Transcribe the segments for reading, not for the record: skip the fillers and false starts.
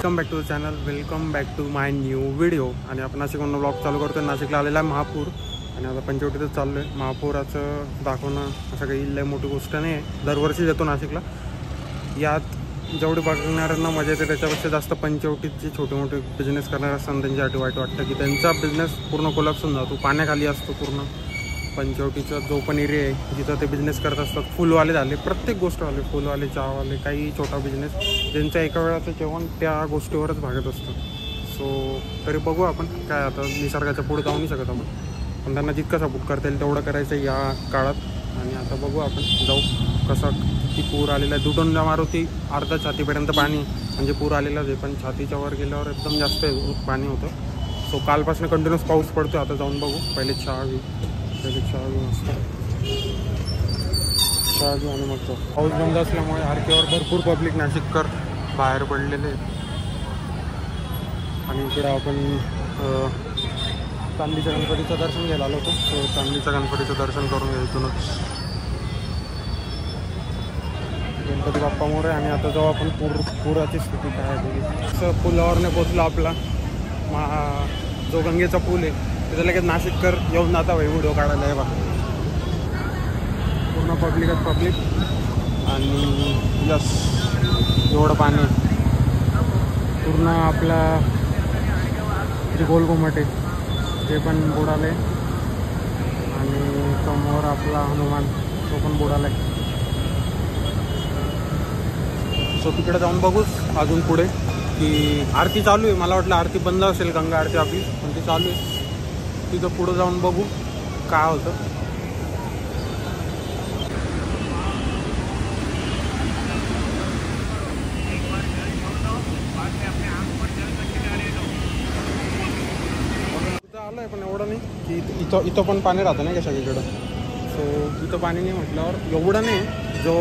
Welcome back to the channel, welcome back to my new video. आणि आपण नाशिकवरून blog चालू करतो. नाशिकला आलेला आहे महापूर आणि आता पंचवटीतच चाललो आहे. महापुराचं दाखवणं असं काही लय मोठी गोष्ट नाही आहे, दरवर्षी येतो नाशिकला. यात जेवढे बघणाऱ्यांना मजा येते त्याच्यापेक्षा जास्त पंचवटीत जे छोटे मोठे बिझनेस करणारे असतात त्यांच्यासाठी वाईट वाटतं की त्यांचा बिझनेस पूर्ण कोलॅप्स होऊन जातो, पाण्याखाली असतो पूर्ण. पंचवटीचा जो पण एरिया आहे जिथं ते बिझनेस करत असतात, फुलवाले झाले, प्रत्येक गोष्ट आले, फुलवाले, चहावाले, काही छोटा बिझनेस ज्यांचं एका वेळाचं जेवण त्या गोष्टीवरच भागत असतं. सो तरी बघू आपण काय, आता निसर्गाच्या पुढे जाऊ नाही शकत आपण, पण त्यांना जितका सपोर्ट करता येईल तेवढं करायचं या काळात. आणि आता बघू आपण जाऊ कसा किती पूर आलेला आहे. दुटोंडा मारुती अर्धा छातीपर्यंत पाणी, म्हणजे पूर आलेलाच आहे, पण छातीच्या वर गेल्यावर एकदम जास्त पाणी होतं. सो कालपासून कंटिन्यूस पाऊस पडतो. आता जाऊन बघू, पहिले चहा घेऊ मस्त चहा घेऊ आणि मग पाऊस बंद असल्यामुळे आरकेवर भरपूर पब्लिक नाशिककर बाहेर पडलेले आहेत. आणि इकडं आपण चांदीच्या गणपतीचं दर्शन घ्यायला आलो होतो. सो चांदीच्या गणपतीचं दर्शन करून घ्या इथूनच. गणपती बाप्पा मोरे. आणि आता जेव्हा आपण पुराची स्थिती काय आहे असं पुलावरने पोचलो आपला जो गंगेचा पूल आहे तिथं लगेच नाशिककर येऊन जाता भाई व्हिडिओ काढायला आहे बा. पूर्ण पब्लिकच पब्लिक. आणि यस एवढं पाणी पूर्ण आपला जे गोलघुमट आहे ते पण बुडाले. आणि समोर आपला हनुमान तो पण बुडाला आहे. सो तिकडे जाऊन बघूच अजून पुढे की आरती चालू आहे. मला वाटलं आरती बंद असेल, गंगा आरती आपली, पण ती चालू आहे. तिथं पुढं जाऊन बघू काय होतं. आलं आहे पण एवढं नाही की इथं पण पाणी राहतं नाही का सगळीकडं. सो इथं पाणी नाही म्हटल्यावर एवढं नाही. जो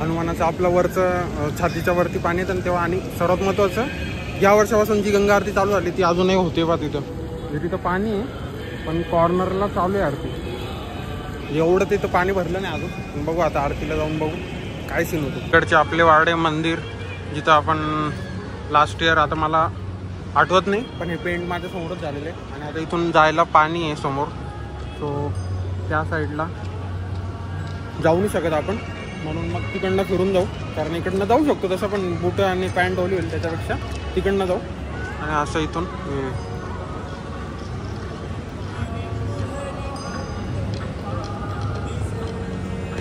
हनुमानाचं आपलं वरचं छातीच्या वरती पाणी येतं तेव्हा. आणि सर्वात महत्त्वाचं या वर्षापासून जी गंगा आरती चालू झाली ती अजूनही होते बा तिथं. म्हणजे तिथं पाणी आहे पण कॉर्नरला चालू आहे आरती. एवढं तिथं पाणी भरलं नाही अजून. बघू आता आरतीला जाऊन बघू काय सीन होतं. इकडचे आपले वाडे मंदिर जिथं आपण लास्ट इयर, आता मला आठवत नाही पण हे पेंट माझ्या समोरच झालेलं आहे. आणि आता इथून जायला पाणी आहे समोर. सो त्या साईडला जाऊ नाही शकत आपण, म्हणून मग तिकडनं फिरून जाऊ. कारण इकडनं जाऊ शकतो तसं, पण बुटं आणि पॅन्ट ओली होईल त्याच्यापेक्षा तिकडनं जाऊ. आणि असं इथून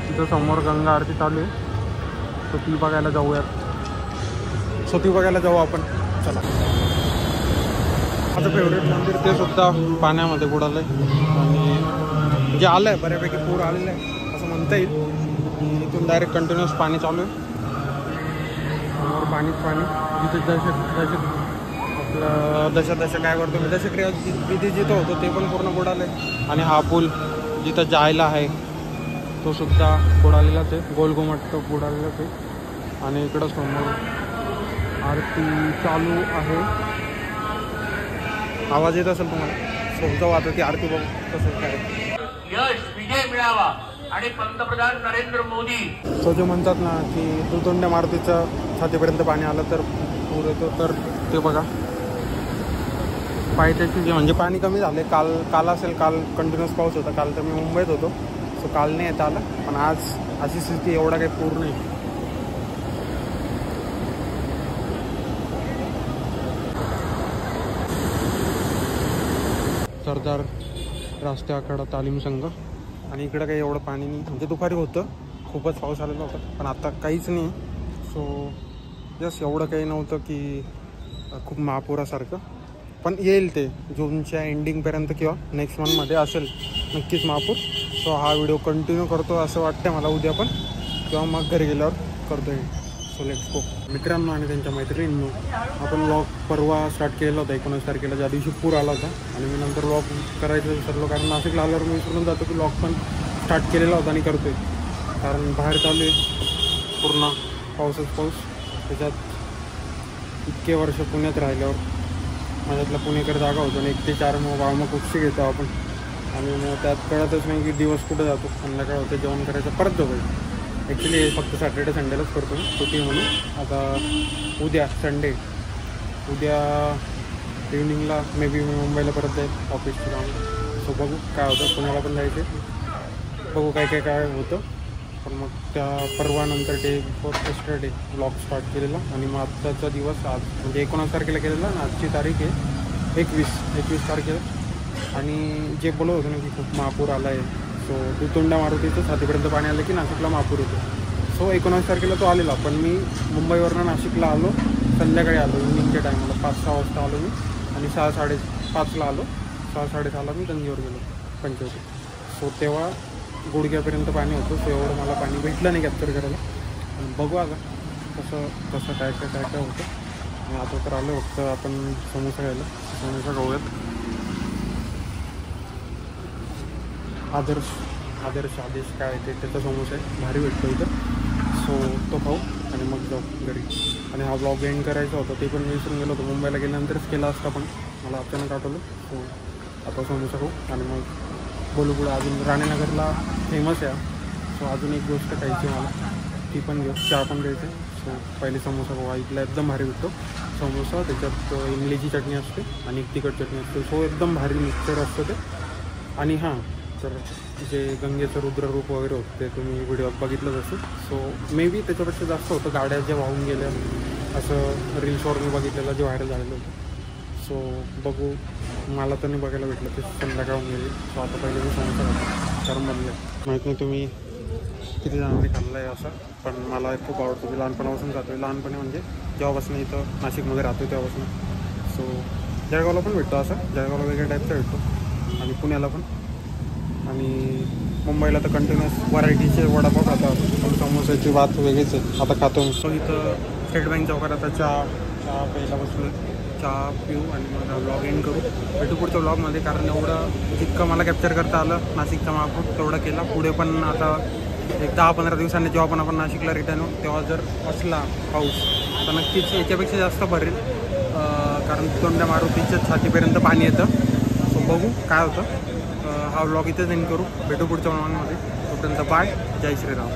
तिथं समोर गंगा आरती चालू आहे. सो ती बघायला जाऊयात. सो ती बघायला जाऊ आपण. चला. माझं फेवरेट मंदिर ते सुद्धा पाण्यामध्ये बुडालं आहे. आणि म्हणजे आलं आहे बऱ्यापैकी, पूर आलेलं आहे असं म्हणता येईल. इथून डायरेक्ट कंटिन्युअस पाणी चालू आहे. समोर पाणीच पाणी. जिथे आपलं दशा काय करतो मी, दशक्रिया विधी जिथं होतो ते पण पूर्ण बुडालं आहे. आणि हा पूल जिथं जायला आहे तो सुद्धा बुडालेलाच आहे. गोलघुमट तो बुडालेलाच आहे. आणि इकडं समोर आरती चालू आहे. आवाज येत असेल तुम्हाला. सो जाऊ आता ती आरती बघू कसं काय यश विजय मिळावा. आणि पंतप्रधान नरेंद्र मोदी तो जे म्हणतात ना की दुतोंड्या मारुतीच्या छातीपर्यंत पाणी आलं तर पूर येतो, तर ते बघा पायथ्याची जे म्हणजे पाणी कमी झाले. काल असेल, काल कंटिन्युअस पाऊस होता. काल तर मी मुंबईत होतो, सो काल नाही येता आलं. पण आज अशी स्थिती, एवढा काही पूर नाही. सरदार राष्ट्रीय आखाडा तालीम संघ. आणि इकडं काही एवढं पाणी नाही, म्हणजे दुपारी होतं खूपच पाऊस आलेला होता पण आता काहीच नाही. सो जस्ट एवढं काही नव्हतं की खूप महापुरासारखं. पण येईल ते जूनच्या एंडिंगपर्यंत किंवा नेक्स्ट मंथमध्ये असेल नक्कीच महापूर. सो हा व्हिडिओ कंटिन्यू करतो असं वाटतं मला उद्या पण, किंवा मग घरी गेल्यावर करतो आहे. So let's go. मित्रांनो आणि त्यांच्या मैत्रिणींनो, आपण व्लॉग परवा स्टार्ट केला होता 19 तारखेला, ज्या दिवशी पूर आला होता. आणि मी नंतर व्लॉग करायचं विसरलो, कारण नाशिकला आल्यावर मी विसरून जातो की व्लॉग पण स्टार्ट केलेला होता आणि करतो आहे. कारण बाहेर चालू आहे पूर्ण पाऊसच पाऊस. त्याच्यात इतके वर्ष पुण्यात राहिल्यावर माझ्यातला पुणेकर जागा होतो आणि 1 ते 4 मग कुठशी घेतो आपण. आणि मग त्यात कळतच नाही की दिवस कुठं जातो. संध्याकाळ होते, जेवण करायचं, परत झोपायचं. ॲक्च्युली फक्त सॅटर्डे संडेलाच करतो सुट्टी म्हणून. आता उद्या संडे उद्या इव्हनिंगला मे बी मी मुंबईला परत जाईल ऑफिसचं काम. सो बघू काय होतं. पुण्याला पण जायचे, बघू काय होतं. पण मग त्या परवानंतर day before yesterday blog start केलेला. आणि मग आत्ताचा दिवस आज म्हणजे 19 तारखेला केलेला आणि आजची तारीख आहे 21 तारखेला. आणि जे बोलत होतं ना की खूप महापूर आला आहे. सो दुतोंड्या मारुतीचं छातीपर्यंत पाणी आलं की नाशिकला महापूर होतो. सो 19 तारखेला तो आलेला. पण मी मुंबईवरनं नाशिकला आलो, संध्याकाळी आलो इव्हनिंगच्या टायमाला 5-6 वाजता आलो मी. आणि 6-5:30ला आलो. 6-6:30ला मी गंगेवर गेलो पंचवटीत. सो तेव्हा गुडघ्यापर्यंत पाणी होतं. सो एवढं मला पाणी भेटलं नाही कॅप्चर करायला. आणि बघू आता कसं काय होतं. आणि आता तर आलं फक्त आपण समोसा घ्यायला. समोसा खाऊयात. आदर्श काय ते त्याचा समोसा आहे, भारी भेटतो इथं. सो तो खाऊ आणि मग जाऊ घरी. आणि हा ब्लॉग एंड करायचा होता ते पण मी विसरून गेलो होतो. मुंबईला गेल्यानंतरच केला असता पण मला अचानक आठवलं. सो आता समोसा खाऊ आणि मग बोलू पुढं. अजून राणेनगरला फेमस आहे. सो अजून एक गोष्ट खायची मला, ती पण घेऊ. चहा पण घ्यायची. सो पहिले समोसा खाऊ. इथला एकदम भारी भेटतो समोसा. त्याच्यात इमलीची चटणी असते आणि तिखट चटणी असते. सो एकदम भारी मिक्सचर असतं ते. आणि हां, तर जे गंगेचं रुद्ररूप वगैरे होतं ते तुम्ही व्हिडिओत बघितलंच असेल. सो मे बी त्याच्यापेक्षा जास्त होतं. गाड्या ज्या वाहून गेल्या असं रील्सवर मी बघितलेलं जे व्हायरल झालेलं होतं. सो बघू, मला तर नाही बघायला भेटलं ते संध्याकाळून गेली. सो आता पहिले मी समोसा खातो कारण बनलं. माहीत नाही तुम्ही किती जणांनी खाल्लं आहे असं, पण मला खूप आवडतो. मी लहानपणापासून जातो आहे. लहानपणी म्हणजे जेव्हापासून इथं नाशिकमध्ये राहतो तेव्हापासून. सो जळगावला पण भेटतो असं. जळगावला वेगळ्या टाईपचा भेटतो आणि पुण्याला पण. आणि मुंबईला तर कंटिन्युअस व्हरायटीचे वडापाव खातात. पण समोसाची बात वेगळीच आहे. आता खातो मी. सो इथं स्टेट बँक चौकात आता चहा प्यायला बसलो. चहा पिऊ आणि मग ब्लॉग एंड करू. भेटू पुढच्या ब्लॉगमध्ये. कारण एवढं जितकं मला कॅप्चर करता आलं नाशिकचा महापूर तेवढं केला. पुढे पण आता एक 10-15 दिवसांनी जेव्हा पण आपण नाशिकला रिटर्न होऊ तेव्हा जर असला पाऊस तर नक्कीच याच्यापेक्षा जास्त भरेल. कारण तोंड्या मारुतीच्या छातीपर्यंत पाणी येतं. सो बघू काय होतं. हा व्लॉग इथेच एंड करू. भेटू पुढच्या व्लॉगमध्ये. तोपर्यंत बाय. जय श्रीराम.